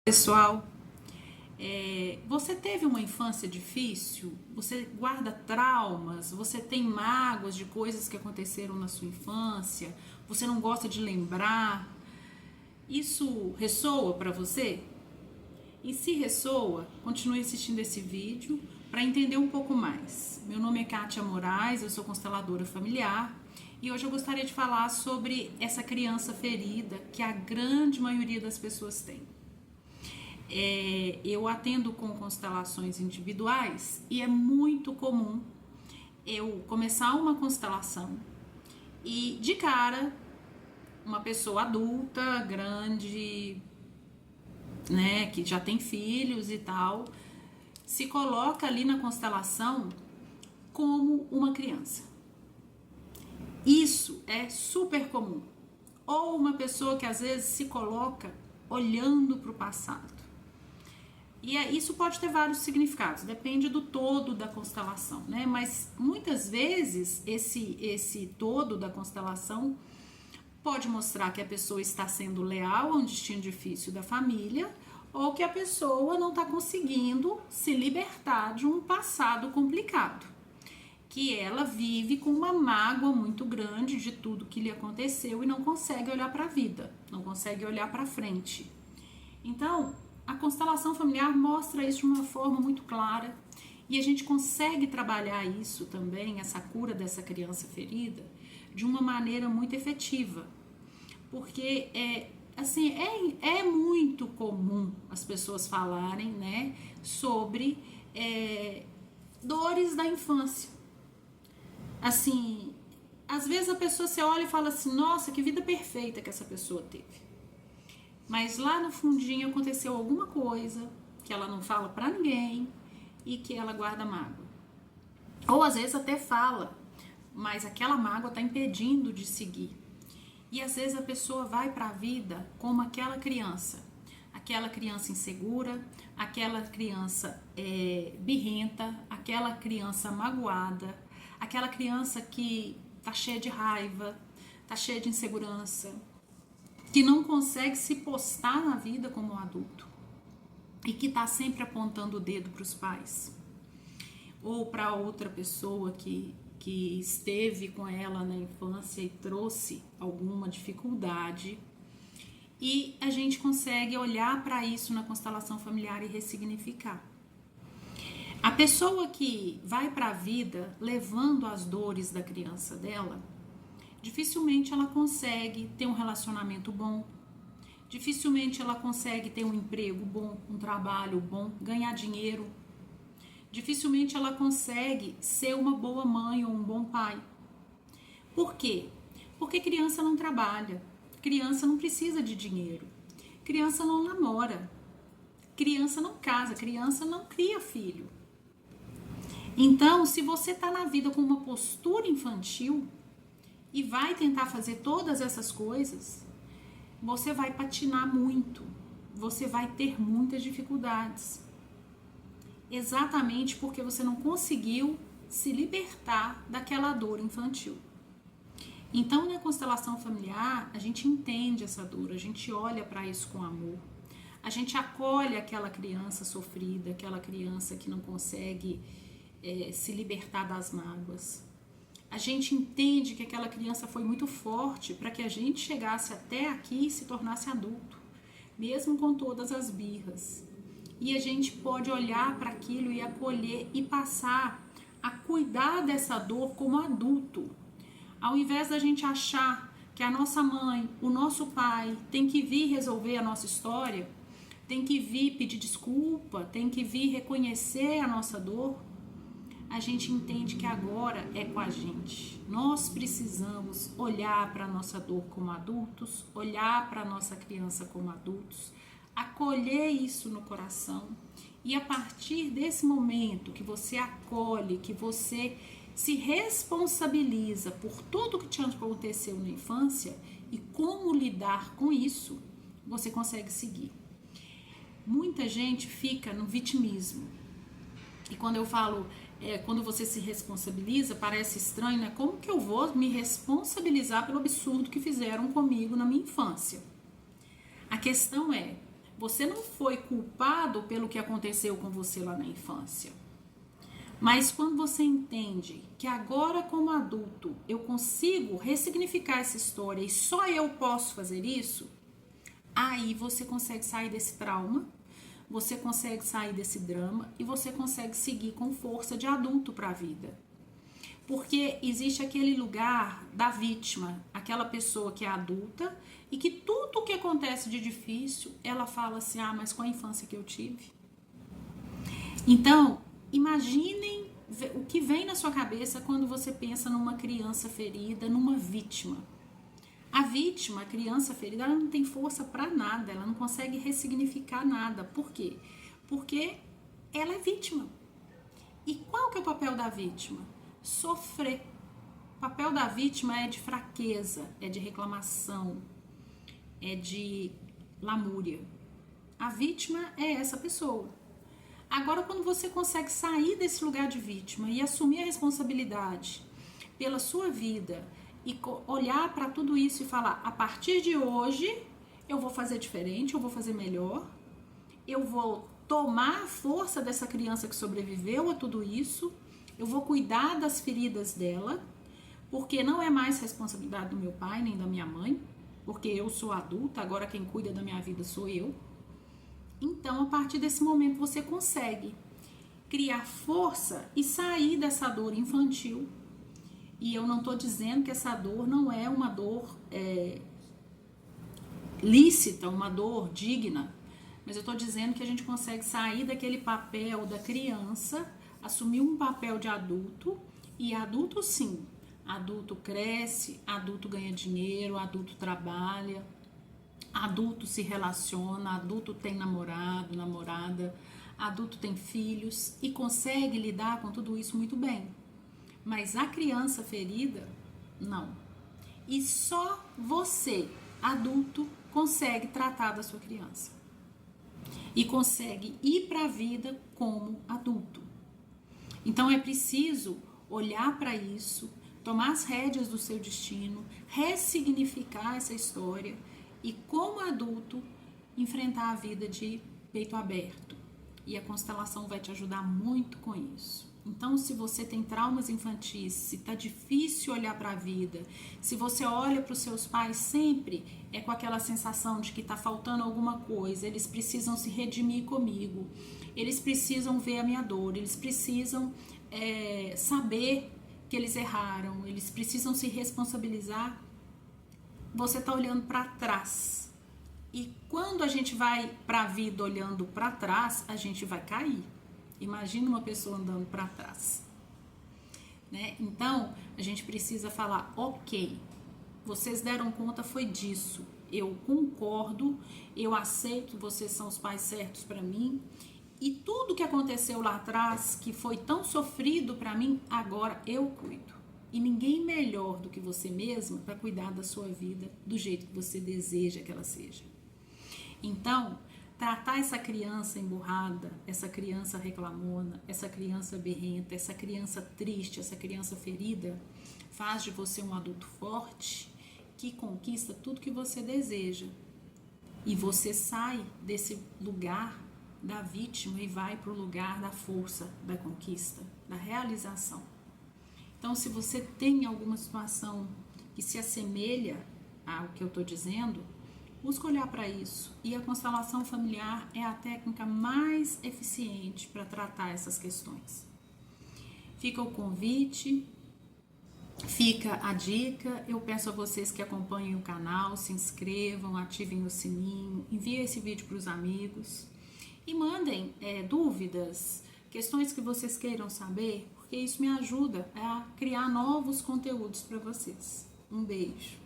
Pessoal, você teve uma infância difícil? Você guarda traumas? Você tem mágoas de coisas que aconteceram na sua infância? Você não gosta de lembrar? Isso ressoa para você? E se ressoa, continue assistindo esse vídeo para entender um pouco mais. Meu nome é Kátia Moraes, eu sou consteladora familiar e hoje eu gostaria de falar sobre essa criança ferida que a grande maioria das pessoas tem. Eu atendo com constelações individuais e é muito comum eu começar uma constelação e de cara uma pessoa adulta, grande, né, que já tem filhos e tal, se coloca ali na constelação como uma criança. Isso é super comum. Ou uma pessoa que às vezes se coloca olhando para o passado. E isso pode ter vários significados, depende do todo da constelação, né? Mas muitas vezes esse todo da constelação pode mostrar que a pessoa está sendo leal a um destino difícil da família ou que a pessoa não está conseguindo se libertar de um passado complicado, que ela vive com uma mágoa muito grande de tudo que lhe aconteceu e não consegue olhar para a vida, não consegue olhar para frente. Então, a constelação familiar mostra isso de uma forma muito clara e a gente consegue trabalhar isso também, essa cura dessa criança ferida, de uma maneira muito efetiva. Porque é muito comum as pessoas falarem, né, sobre dores da infância. Assim, às vezes a pessoa se olha e fala assim, nossa, que vida perfeita que essa pessoa teve. Mas lá no fundinho aconteceu alguma coisa que ela não fala pra ninguém e que ela guarda mágoa. Ou às vezes até fala, mas aquela mágoa tá impedindo de seguir. E às vezes a pessoa vai pra vida como aquela criança insegura, aquela criança birrenta, aquela criança magoada, aquela criança que tá cheia de raiva, tá cheia de insegurança, que não consegue se postar na vida como um adulto e que está sempre apontando o dedo para os pais ou para outra pessoa que esteve com ela na infância e trouxe alguma dificuldade. E a gente consegue olhar para isso na constelação familiar e ressignificar. A pessoa que vai para a vida levando as dores da criança dela, dificilmente ela consegue ter um relacionamento bom, dificilmente ela consegue ter um emprego bom, um trabalho bom, ganhar dinheiro, dificilmente ela consegue ser uma boa mãe ou um bom pai. Por quê? Porque criança não trabalha, criança não precisa de dinheiro, criança não namora, criança não casa, criança não cria filho. Então, se você está na vida com uma postura infantil, e vai tentar fazer todas essas coisas, você vai patinar muito, você vai ter muitas dificuldades. Exatamente porque você não conseguiu se libertar daquela dor infantil. Então, na constelação familiar, a gente entende essa dor, a gente olha para isso com amor, a gente acolhe aquela criança sofrida, aquela criança que não consegue se libertar das mágoas. A gente entende que aquela criança foi muito forte para que a gente chegasse até aqui e se tornasse adulto, mesmo com todas as birras. E a gente pode olhar para aquilo e acolher e passar a cuidar dessa dor como adulto. Ao invés da gente achar que a nossa mãe, o nosso pai tem que vir resolver a nossa história, tem que vir pedir desculpa, tem que vir reconhecer a nossa dor, a gente entende que agora é com a gente. Nós precisamos olhar para a nossa dor como adultos, olhar para a nossa criança como adultos, acolher isso no coração e a partir desse momento que você acolhe, que você se responsabiliza por tudo que te aconteceu na infância e como lidar com isso, você consegue seguir. Muita gente fica no vitimismo. E quando eu falo, quando você se responsabiliza, parece estranho, né? Como que eu vou me responsabilizar pelo absurdo que fizeram comigo na minha infância? A questão é, Você não foi culpado pelo que aconteceu com você lá na infância. Mas quando você entende que agora, como adulto, eu consigo ressignificar essa história e só eu posso fazer isso, aí você consegue sair desse trauma, você consegue sair desse drama e você consegue seguir com força de adulto para a vida. Porque existe aquele lugar da vítima, aquela pessoa que é adulta e que tudo o que acontece de difícil, ela fala assim, mas com a infância que eu tive. Então, imaginem o que vem na sua cabeça quando você pensa numa criança ferida, numa vítima. A vítima, a criança ferida, ela não tem força para nada, ela não consegue ressignificar nada. Por quê? Porque ela é vítima. E qual que é o papel da vítima? Sofrer. O papel da vítima é de fraqueza, é de reclamação, é de lamúria. A vítima é essa pessoa. Agora, quando você consegue sair desse lugar de vítima e assumir a responsabilidade pela sua vida e olhar para tudo isso e falar, a partir de hoje eu vou fazer diferente, eu vou fazer melhor, eu vou tomar a força dessa criança que sobreviveu a tudo isso, eu vou cuidar das feridas dela, porque não é mais responsabilidade do meu pai nem da minha mãe, porque eu sou adulta, agora quem cuida da minha vida sou eu. Então, a partir desse momento, você consegue criar força e sair dessa dor infantil. E eu não estou dizendo que essa dor não é uma dor lícita, uma dor digna, mas eu estou dizendo que a gente consegue sair daquele papel da criança, assumir um papel de adulto, e adulto sim, adulto cresce, adulto ganha dinheiro, adulto trabalha, adulto se relaciona, adulto tem namorado, namorada, adulto tem filhos e consegue lidar com tudo isso muito bem. Mas a criança ferida, não. E só você, adulto, consegue tratar da sua criança. E consegue ir para a vida como adulto. Então é preciso olhar para isso, tomar as rédeas do seu destino, ressignificar essa história e, como adulto, enfrentar a vida de peito aberto. E a constelação vai te ajudar muito com isso. Então, se você tem traumas infantis, se tá difícil olhar para a vida, se você olha para os seus pais sempre é com aquela sensação de que tá faltando alguma coisa, eles precisam se redimir comigo, eles precisam ver a minha dor, eles precisam saber que eles erraram, eles precisam se responsabilizar, você tá olhando para trás. E quando a gente vai para a vida olhando para trás, a gente vai cair. Imagina uma pessoa andando para trás, né? Então, a gente precisa falar, ok, vocês deram conta, foi disso. Eu concordo, eu aceito, vocês são os pais certos para mim. E tudo que aconteceu lá atrás, que foi tão sofrido para mim, agora eu cuido. E ninguém melhor do que você mesma para cuidar da sua vida do jeito que você deseja que ela seja. Então, tratar essa criança emburrada, essa criança reclamona, essa criança berrenta, essa criança triste, essa criança ferida, faz de você um adulto forte que conquista tudo que você deseja. E você sai desse lugar da vítima e vai para o lugar da força, da conquista, da realização. Então, se você tem alguma situação que se assemelha ao que eu estou dizendo, busca olhar para isso. E a constelação familiar é a técnica mais eficiente para tratar essas questões. Fica o convite, fica a dica. Eu peço a vocês que acompanhem o canal, se inscrevam, ativem o sininho, enviem esse vídeo para os amigos e mandem dúvidas, questões que vocês queiram saber, porque isso me ajuda a criar novos conteúdos para vocês. Um beijo!